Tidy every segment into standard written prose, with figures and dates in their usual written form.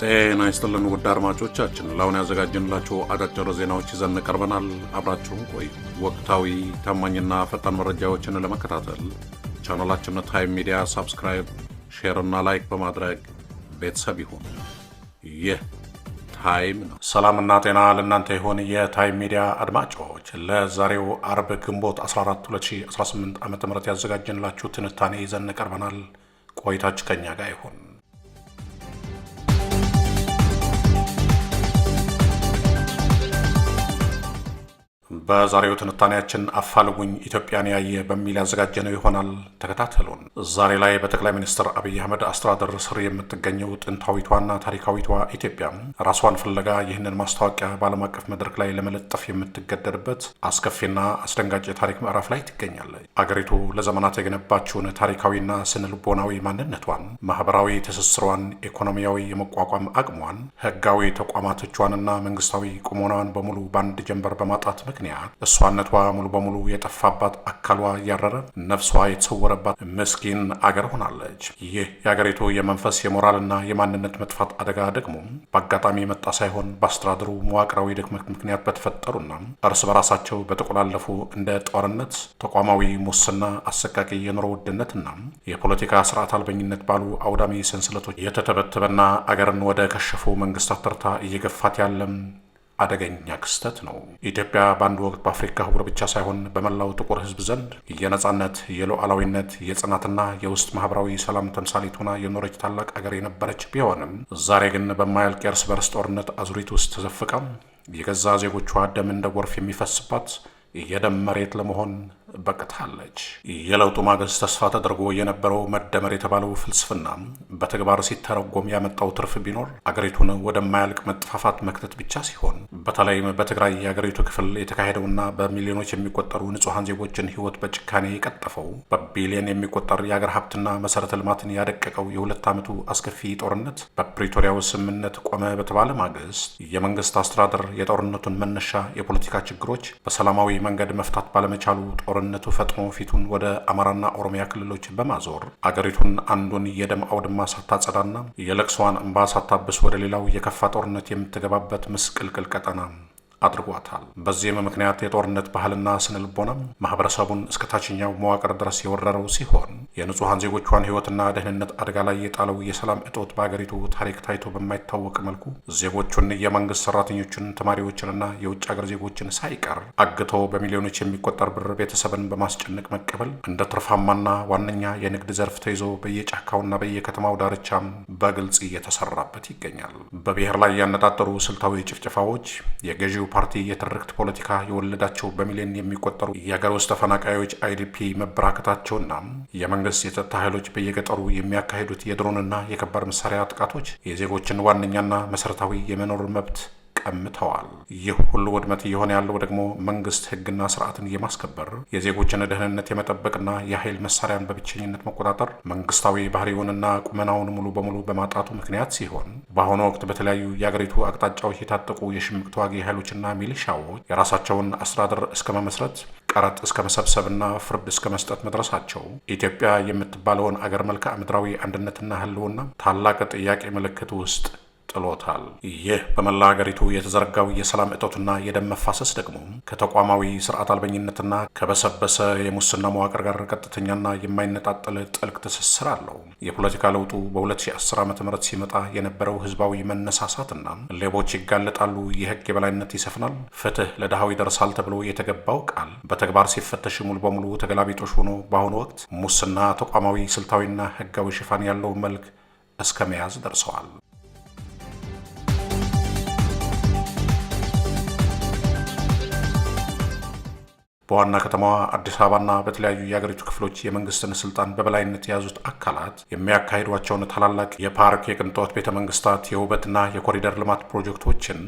ጤና ይስጥልን ውድ አድማጮቻችን፣ ለአሁን ያዘጋጀንላችሁ አጫጭር ዜናዎች ይዘን ቀርበናል። አብራችሁን ቆዩ። ወቅታዊ ታማኝና ፈጣን መረጃዎችን ለመከታተል ቻናላችንን ታይም ሚዲያ ሰብስክራይብ፣ ሼር እና ላይክ በማድረግ ቤተሰብ ይሁን። ይህ ታይም ነው። ሰላምና ጤና ለእናንተ ይሁን የታይም ሚዲያ አድማጮች። ለዛሬው አርብ ግንቦት 14 2018 ዓ.ም ያዘጋጀንላችሁ ትንታኔ ይዘን ቀርበናል። ቆይታችሁ ከኛ ጋር ይሁን። በዛሬው ትንታኔያችን አፋልጉኝ ኢትዮጵያን ያየ በሚል ያዘጋጀነው ይሆናል። ተከታተሉን። ዛሬ ላይ በጠቅላይ ሚኒስትር አብይ አህመድ አስተዳደር ስር የምትገኘው ጥንታዊቷና ታሪካዊቷ ኢትዮጵያ ራሷን ፍለጋ ይህንን ማስታወቂያ በዓለም አቀፍ መድረክ ላይ ለመለጠፍ የምትገደድበት አስከፊና አስደንጋጭ የታሪክ ምዕራፍ ላይ ትገኛለች። አገሪቱ ለዘመናት የገነባችውን ታሪካዊና ስነልቦናዊ ማንነቷን፣ ማህበራዊ ትስስሯን፣ ኢኮኖሚያዊ የመቋቋም አቅሟን፣ ህጋዊ ተቋማቶቿንና መንግስታዊ ቁመናዋን በሙሉ በአንድ ጀንበር በማጣት ምክንያት እሷነቷ ሙሉ በሙሉ የጠፋባት፣ አካሏ ያረረ፣ ነፍሷ የተሰወረባት ምስኪን አገር ሆናለች። ይህ የአገሪቱ የመንፈስ የሞራልና የማንነት መጥፋት አደጋ ደግሞ በአጋጣሚ የመጣ ሳይሆን በአስተዳደሩ መዋቅራዊ ድክመት ምክንያት በተፈጠሩና እርስ በራሳቸው በተቆላለፉ እንደ ጦርነት፣ ተቋማዊ ሙስና፣ አሰቃቂ የኑሮ ውድነትና የፖለቲካ ስርዓት አልበኝነት ባሉ አውዳሚ ሰንሰለቶች የተተበተበና አገርን ወደ ከሸፉ መንግስታት ተርታ እየገፋት ያለም አደገኛ ክስተት ነው። ኢትዮጵያ በአንድ ወቅት በአፍሪካ አህጉር ብቻ ሳይሆን በመላው ጥቁር ሕዝብ ዘንድ የነጻነት፣ የሉዓላዊነት፣ የጽናትና የውስጥ ማህበራዊ ሰላም ተምሳሌት ሆና የኖረች ታላቅ አገር የነበረች ቢሆንም ዛሬ ግን በማያልቅ የእርስ በርስ ጦርነት አዙሪት ውስጥ ተዘፍቃ የገዛ ዜጎቿ ደም እንደ ጎርፍ የሚፈስባት የደም መሬት ለመሆን በቅታለች። የለውጡ ማግስት ተስፋ ተደርጎ የነበረው መደመር የተባለው ፍልስፍና በተግባር ሲተረጎም ያመጣው ትርፍ ቢኖር አገሪቱን ወደማያልቅ መጥፋፋት መክተት ብቻ ሲሆን በተለይም በትግራይ የአገሪቱ ክፍል የተካሄደውና በሚሊዮኖች የሚቆጠሩ ንጹሐን ዜጎችን ሕይወት በጭካኔ የቀጠፈው በቢሊዮን የሚቆጠር የአገር ሀብትና መሰረተ ልማትን ያደቀቀው የሁለት ዓመቱ አስከፊ ጦርነት በፕሪቶሪያው ስምምነት ቆመ በተባለ ማግስት የመንግስት አስተዳደር የጦርነቱን መነሻ የፖለቲካ ችግሮች በሰላማዊ መንገድ መፍታት ባለመቻሉ ጦርነቱ ፈጥኖ ፊቱን ወደ አማራና ኦሮሚያ ክልሎች በማዞር አገሪቱን አንዱን የደም አውድማ ሳታጸዳና የለቅሷን እንባ ሳታብስ ወደ ሌላው የከፋ ጦርነት የምትገባበት ምስቅልቅል ቀጠና አድርጓታል። በዚህም ምክንያት የጦርነት ባህልና ስነልቦናም ማህበረሰቡን እስከ ታችኛው መዋቅር ድረስ የወረረው ሲሆን የንጹሐን ዜጎቿን ሕይወትና ደህንነት አደጋ ላይ የጣለው የሰላም እጦት በአገሪቱ ታሪክ ታይቶ በማይታወቅ መልኩ ዜጎቹን፣ የመንግስት ሰራተኞችን፣ ተማሪዎችንና የውጭ አገር ዜጎችን ሳይቀር አግተው በሚሊዮኖች የሚቆጠር ብር ቤተሰብን በማስጨነቅ መቀበል እንደ ትርፋማና ዋነኛ የንግድ ዘርፍ ተይዞ በየጫካውና በየከተማው ዳርቻም በግልጽ እየተሰራበት ይገኛል። በብሔር ላይ ያነጣጠሩ ስልታዊ ጭፍጨፋዎች የገዢው ፓርቲ የትርክት ፖለቲካ የወለዳቸው በሚሊዮን የሚቆጠሩ የሀገር ውስጥ ተፈናቃዮች አይዲፒ መበራከታቸውና የመንግስት የጸጥታ ኃይሎች በየገጠሩ የሚያካሂዱት የድሮንና የከባድ መሳሪያ ጥቃቶች የዜጎችን ዋነኛና መሰረታዊ የመኖር መብት ቀምተዋል። ይህ ሁሉ ውድመት እየሆነ ያለው ደግሞ መንግስት ህግና ስርዓትን የማስከበር የዜጎችን ደህንነት የመጠበቅና የኃይል መሳሪያን በብቸኝነት መቆጣጠር መንግስታዊ ባህሪውንና ቁመናውን ሙሉ በሙሉ በማጣቱ ምክንያት ሲሆን በአሁኑ ወቅት በተለያዩ የአገሪቱ አቅጣጫዎች የታጠቁ የሽምቅ ተዋጊ ኃይሎችና ሚሊሻዎች የራሳቸውን አስተዳደር እስከ መመስረት፣ ቀረጥ እስከ መሰብሰብና ፍርድ እስከ መስጠት መድረሳቸው ኢትዮጵያ የምትባለውን አገር መልክዓ ምድራዊ አንድነትና ህልውና ታላቅ ጥያቄ ምልክት ውስጥ ጥሎታል። ይህ በመላ ሀገሪቱ የተዘረጋው የሰላም እጦትና የደም መፋሰስ ደግሞ ከተቋማዊ ስርዓት አልበኝነትና ከበሰበሰ የሙስና መዋቅር ጋር ቀጥተኛና የማይነጣጠል ጥልቅ ትስስር አለው። የፖለቲካ ለውጡ በ2010 ዓ.ም ሲመጣ የነበረው ህዝባዊ መነሳሳትና ሌቦች ይጋለጣሉ፣ የህግ የበላይነት ይሰፍናል፣ ፍትህ ለድሃው ይደርሳል ተብሎ የተገባው ቃል በተግባር ሲፈተሽ ሙሉ በሙሉ ተገላቢጦሽ ሆኖ በአሁኑ ወቅት ሙስና ተቋማዊ፣ ስልታዊና ህጋዊ ሽፋን ያለው መልክ እስከ መያዝ ደርሰዋል። በዋና ከተማዋ አዲስ አበባና በተለያዩ የአገሪቱ ክፍሎች የመንግስትን ስልጣን በበላይነት የያዙት አካላት የሚያካሂዷቸውን ታላላቅ የፓርክ፣ የቅንጦት ቤተ መንግስታት፣ የውበትና የኮሪደር ልማት ፕሮጀክቶችን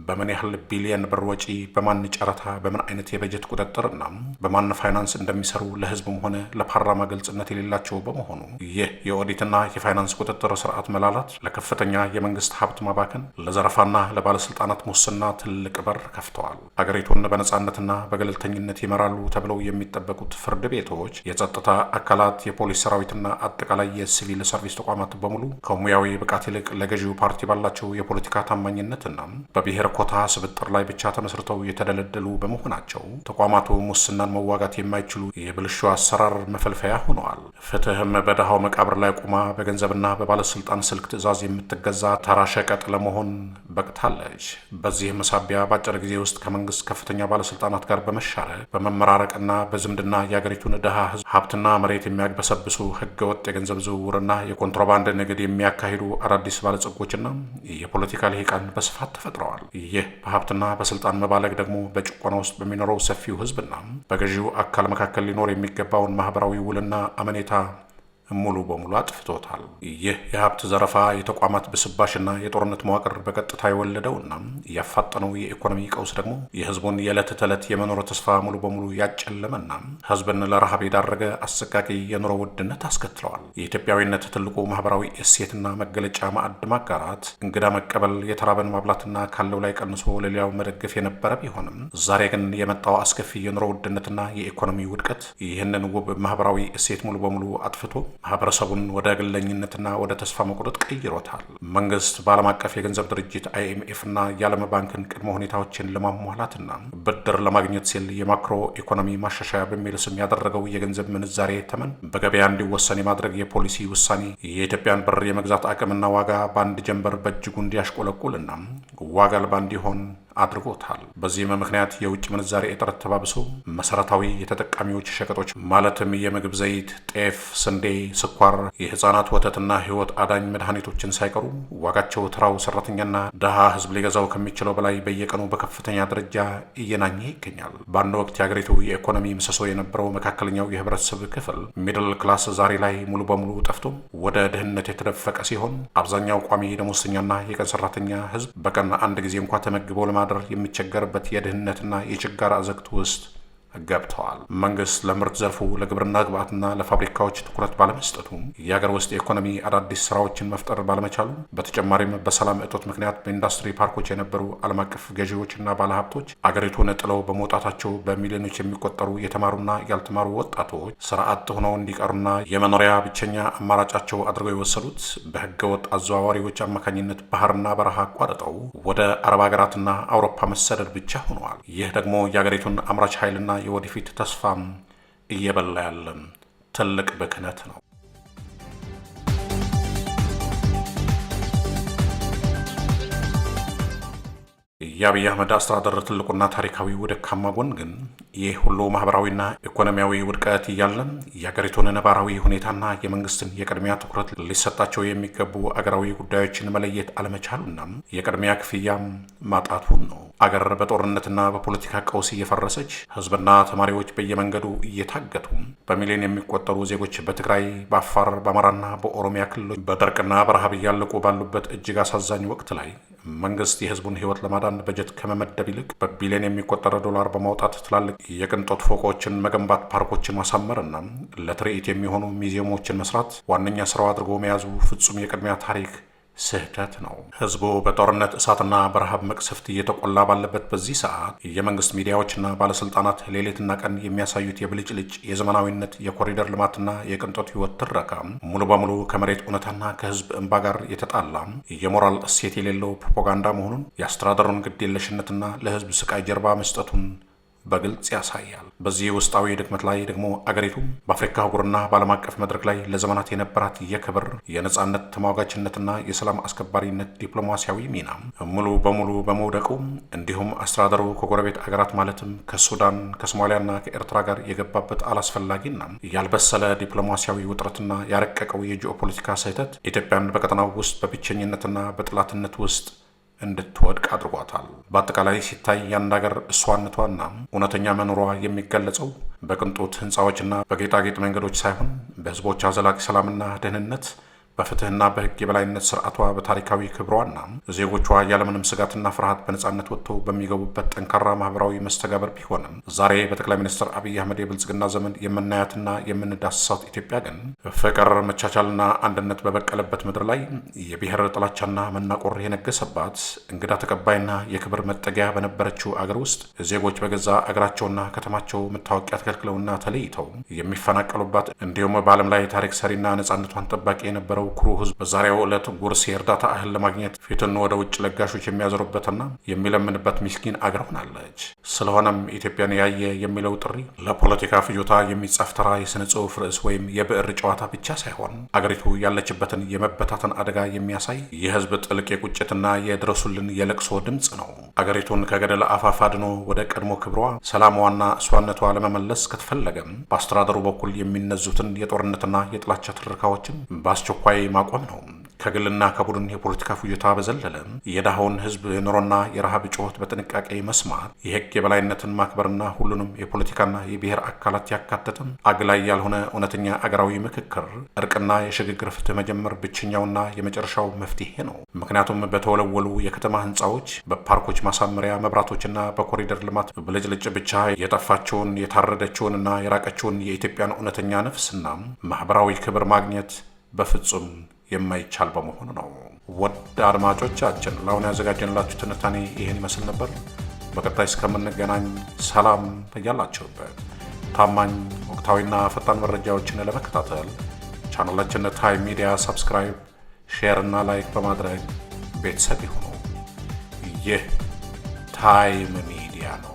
በምን ያህል ቢሊየን ብር ወጪ፣ በማን ጨረታ፣ በምን አይነት የበጀት ቁጥጥርና በማን ፋይናንስ እንደሚሰሩ ለህዝብም ሆነ ለፓርላማ ግልጽነት የሌላቸው በመሆኑ ይህ የኦዲትና የፋይናንስ ቁጥጥር ስርዓት መላላት ለከፍተኛ የመንግስት ሀብት ማባከን፣ ለዘረፋና ለባለስልጣናት ሙስና ትልቅ በር ከፍተዋል። አገሪቱን በነጻነትና በገለልተኝነት ይመራሉ ተብለው የሚጠበቁት ፍርድ ቤቶች፣ የጸጥታ አካላት፣ የፖሊስ ሰራዊትና አጠቃላይ የሲቪል ሰርቪስ ተቋማት በሙሉ ከሙያዊ ብቃት ይልቅ ለገዢው ፓርቲ ባላቸው የፖለቲካ ታማኝነትና በብሔር ኮታ ስብጥር ላይ ብቻ ተመስርተው የተደለደሉ በመሆናቸው ተቋማቱ ሙስናን መዋጋት የማይችሉ የብልሹ አሰራር መፈልፈያ ሆነዋል። ፍትህም በድሃው መቃብር ላይ ቆማ በገንዘብና በባለስልጣን ስልክ ትዕዛዝ የምትገዛ ተራ ሸቀጥ ለመሆን በቅታለች። በዚህም ሳቢያ በአጭር ጊዜ ውስጥ ከመንግስት ከፍተኛ ባለስልጣናት ጋር በመሻረክ በመመራረቅና በዝምድና የአገሪቱን ድሃ ህዝብ ሀብትና መሬት የሚያግበሰብሱ ህገወጥ የገንዘብ ዝውውርና የኮንትሮባንድ ንግድ የሚያካሂዱ አዳዲስ ባለጸጎችና የፖለቲካ ልሂቃን በስፋት ተፈጥረዋል። ይህ በሀብትና በስልጣን መባለግ ደግሞ በጭቆና ውስጥ በሚኖረው ሰፊው ህዝብና በገዢው አካል መካከል ሊኖር የሚገባውን ማህበራዊ ውልና አመኔታ ሙሉ በሙሉ አጥፍቶታል። ይህ የሀብት ዘረፋ፣ የተቋማት ብስባሽና የጦርነት መዋቅር በቀጥታ የወለደውና ያፋጠነው የኢኮኖሚ ቀውስ ደግሞ የህዝቡን የዕለት ተዕለት የመኖር ተስፋ ሙሉ በሙሉ ያጨለመና ህዝብን ለረሃብ የዳረገ አሰቃቂ የኑሮ ውድነት አስከትለዋል። የኢትዮጵያዊነት ትልቁ ማህበራዊ እሴትና መገለጫ ማዕድ ማጋራት፣ እንግዳ መቀበል፣ የተራበን ማብላትና ካለው ላይ ቀንሶ ለሌላው መደገፍ የነበረ ቢሆንም ዛሬ ግን የመጣው አስከፊ የኑሮ ውድነትና የኢኮኖሚ ውድቀት ይህንን ውብ ማህበራዊ እሴት ሙሉ በሙሉ አጥፍቶ ማህበረሰቡን ወደ ግለኝነትና ወደ ተስፋ መቁረጥ ቀይሮታል። መንግስት በዓለም አቀፍ የገንዘብ ድርጅት IMF እና የዓለም ባንክን ቅድመ ሁኔታዎችን ለማሟላትና ብድር ለማግኘት ሲል የማክሮ ኢኮኖሚ ማሻሻያ በሚል ስም ያደረገው የገንዘብ ምንዛሬ ተመን በገበያ እንዲወሰን የማድረግ የፖሊሲ ውሳኔ የኢትዮጵያን ብር የመግዛት አቅምና ዋጋ በአንድ ጀንበር በእጅጉ እንዲያሽቆለቁልና ዋጋ አልባ እንዲሆን አድርጎታል። በዚህም ምክንያት የውጭ ምንዛሬ እጥረት ተባብሶ መሰረታዊ የተጠቃሚዎች ሸቀጦች ማለትም የምግብ ዘይት፣ ጤፍ፣ ስንዴ፣ ስኳር፣ የህፃናት ወተትና ህይወት አዳኝ መድኃኒቶችን ሳይቀሩ ዋጋቸው ተራው ሰራተኛና ድሃ ህዝብ ሊገዛው ከሚችለው በላይ በየቀኑ በከፍተኛ ደረጃ እየናኘ ይገኛል። በአንድ ወቅት የሀገሪቱ የኢኮኖሚ ምሰሶ የነበረው መካከለኛው የህብረተሰብ ክፍል ሚድል ክላስ ዛሬ ላይ ሙሉ በሙሉ ጠፍቶ ወደ ድህነት የተደፈቀ ሲሆን አብዛኛው ቋሚ ደሞዝተኛና የቀን ሰራተኛ ህዝብ በቀን አንድ ጊዜ እንኳ ተመግበው የሚቸገርበት የድህነትና የችጋር አዘቅት ውስጥ ገብተዋል። መንግስት ለምርት ዘርፉ ለግብርና ግብዓትና ለፋብሪካዎች ትኩረት ባለመስጠቱ የሀገር ውስጥ የኢኮኖሚ አዳዲስ ስራዎችን መፍጠር ባለመቻሉ በተጨማሪም በሰላም እጦት ምክንያት በኢንዱስትሪ ፓርኮች የነበሩ ዓለም አቀፍ ገዢዎችና ባለሀብቶች አገሪቱን ጥለው በመውጣታቸው በሚሊዮኖች የሚቆጠሩ የተማሩና ያልተማሩ ወጣቶች ስራ አጥ ሆነው እንዲቀሩና የመኖሪያ ብቸኛ አማራጫቸው አድርገው የወሰዱት በህገወጥ አዘዋዋሪዎች አማካኝነት ባህርና በረሃ አቋርጠው ወደ አረብ ሀገራትና አውሮፓ መሰደድ ብቻ ሆነዋል። ይህ ደግሞ የሀገሪቱን አምራች ኃይልና የወደፊት ተስፋም እየበላ ያለን ትልቅ ብክነት ነው። የአብይ አህመድ አስተዳደር ትልቁና ታሪካዊ ደካማ ጎን ግን ይህ ሁሉ ማህበራዊና ኢኮኖሚያዊ ውድቀት እያለን የአገሪቱን ነባራዊ ሁኔታና የመንግስትን የቅድሚያ ትኩረት ሊሰጣቸው የሚገቡ አገራዊ ጉዳዮችን መለየት አለመቻሉና የቅድሚያ ክፍያም ማጣቱን ነው። አገር በጦርነትና በፖለቲካ ቀውስ እየፈረሰች ህዝብና ተማሪዎች በየመንገዱ እየታገቱ በሚሊዮን የሚቆጠሩ ዜጎች በትግራይ፣ በአፋር፣ በአማራና በኦሮሚያ ክልሎች በድርቅና በረሃብ እያለቁ ባሉበት እጅግ አሳዛኝ ወቅት ላይ መንግስት የህዝቡን ህይወት ለማዳን በጀት ከመመደብ ይልቅ በቢሊዮን የሚቆጠረ ዶላር በማውጣት ትላልቅ የቅንጦት ፎቆችን መገንባት፣ ፓርኮችን ማሳመርና ለትርኢት የሚሆኑ ሚዚየሞችን መስራት ዋነኛ ስራው አድርጎ መያዙ ፍጹም የቅድሚያ ታሪክ ስህተት ነው። ህዝቡ በጦርነት እሳትና በረሃብ መቅሰፍት እየተቆላ ባለበት በዚህ ሰዓት የመንግስት ሚዲያዎችና ባለስልጣናት ሌሊትና ቀን የሚያሳዩት የብልጭልጭ የዘመናዊነት የኮሪደር ልማትና የቅንጦት ህይወት ትረካ ሙሉ በሙሉ ከመሬት እውነታና ከህዝብ እንባ ጋር የተጣላ የሞራል እሴት የሌለው ፕሮፓጋንዳ መሆኑን የአስተዳደሩን ግዴለሽነትና ለህዝብ ስቃይ ጀርባ መስጠቱን በግልጽ ያሳያል። በዚህ ውስጣዊ ድክመት ላይ ደግሞ አገሪቱ በአፍሪካ አህጉርና በዓለም አቀፍ መድረክ ላይ ለዘመናት የነበራት የክብር የነጻነት ተሟጋችነትና የሰላም አስከባሪነት ዲፕሎማሲያዊ ሚና ሙሉ በሙሉ በመውደቁ እንዲሁም አስተዳደሩ ከጎረቤት አገራት ማለትም ከሱዳን፣ ከሶማሊያና ከኤርትራ ጋር የገባበት አላስፈላጊና ያልበሰለ ዲፕሎማሲያዊ ውጥረትና ያረቀቀው የጂኦፖለቲካ ስህተት ኢትዮጵያን በቀጠናው ውስጥ በብቸኝነትና በጥላትነት ውስጥ እንድትወድቅ አድርጓታል። በአጠቃላይ ሲታይ የአንድ ሀገር እሷነቷና እውነተኛ መኖሯ የሚገለጸው በቅንጦት ህንፃዎችና በጌጣጌጥ መንገዶች ሳይሆን በህዝቦቿ ዘላቂ ሰላምና ደህንነት፣ በፍትህና በህግ የበላይነት ስርዓቷ በታሪካዊ ክብሯና ዜጎቿ ያለምንም ስጋትና ፍርሃት በነጻነት ወጥተው በሚገቡበት ጠንካራ ማህበራዊ መስተጋበር ቢሆንም ዛሬ በጠቅላይ ሚኒስትር አብይ አህመድ የብልጽግና ዘመን የምናያትና የምንዳስሳት ኢትዮጵያ ግን ፍቅር፣ መቻቻልና አንድነት በበቀለበት ምድር ላይ የብሔር ጥላቻና መናቆር የነገሰባት እንግዳ ተቀባይና የክብር መጠጊያ በነበረችው አገር ውስጥ ዜጎች በገዛ አገራቸውና ከተማቸው መታወቂያ ተከልክለውና ተለይተው የሚፈናቀሉባት እንዲሁም በዓለም ላይ ታሪክ ሰሪና ነጻነቷን ጠባቂ የነበረው ኩሩ ህዝብ በዛሬው ዕለት ጉርስ የእርዳታ እህል ለማግኘት ፊትን ወደ ውጭ ለጋሾች የሚያዞሩበትና የሚለምንበት ምስኪን አገር ሆናለች። ስለሆነም ኢትዮጵያን ያየ የሚለው ጥሪ ለፖለቲካ ፍጆታ የሚጻፍ ተራ የሥነ ጽሑፍ ርዕስ ወይም የብዕር ጨዋታ ብቻ ሳይሆን አገሪቱ ያለችበትን የመበታተን አደጋ የሚያሳይ የህዝብ ጥልቅ የቁጭትና የድረሱልን የለቅሶ ድምፅ ነው። አገሪቱን ከገደል አፋፍ አድኖ ወደ ቀድሞ ክብሯ፣ ሰላሟና እሷነቷ ለመመለስ ከተፈለገም በአስተዳደሩ በኩል የሚነዙትን የጦርነትና የጥላቻ ትርካዎችን በአስቸኳይ ማቆም ነው። ከግልና ከቡድን የፖለቲካ ፍጆታ በዘለለ የድሃውን ህዝብ ኑሮና የረሃብ ጩኸት በጥንቃቄ መስማት፣ የህግ የበላይነትን ማክበርና ሁሉንም የፖለቲካና የብሔር አካላት ያካተተም አግላይ ያልሆነ እውነተኛ አገራዊ ምክክር፣ እርቅና የሽግግር ፍትህ መጀመር ብቸኛውና የመጨረሻው መፍትሄ ነው። ምክንያቱም በተወለወሉ የከተማ ህንፃዎች፣ በፓርኮች ማሳመሪያ መብራቶችና በኮሪደር ልማት ብልጭልጭ ብቻ የጠፋቸውን የታረደችውንና የራቀችውን የኢትዮጵያን እውነተኛ ነፍስና ማህበራዊ ክብር ማግኘት በፍጹም የማይቻል በመሆኑ ነው። ውድ አድማጮቻችን ለአሁን ያዘጋጀንላችሁ ትንታኔ ይህን ይመስል ነበር። በቀጣይ እስከምንገናኝ ሰላም በያላችሁበት። ታማኝ ወቅታዊና ፈጣን መረጃዎችን ለመከታተል ቻናላችን ታይም ሚዲያ ሰብስክራይብ፣ ሼር እና ላይክ በማድረግ ቤተሰብ ይሁኑ። ይህ ታይም ሚዲያ ነው።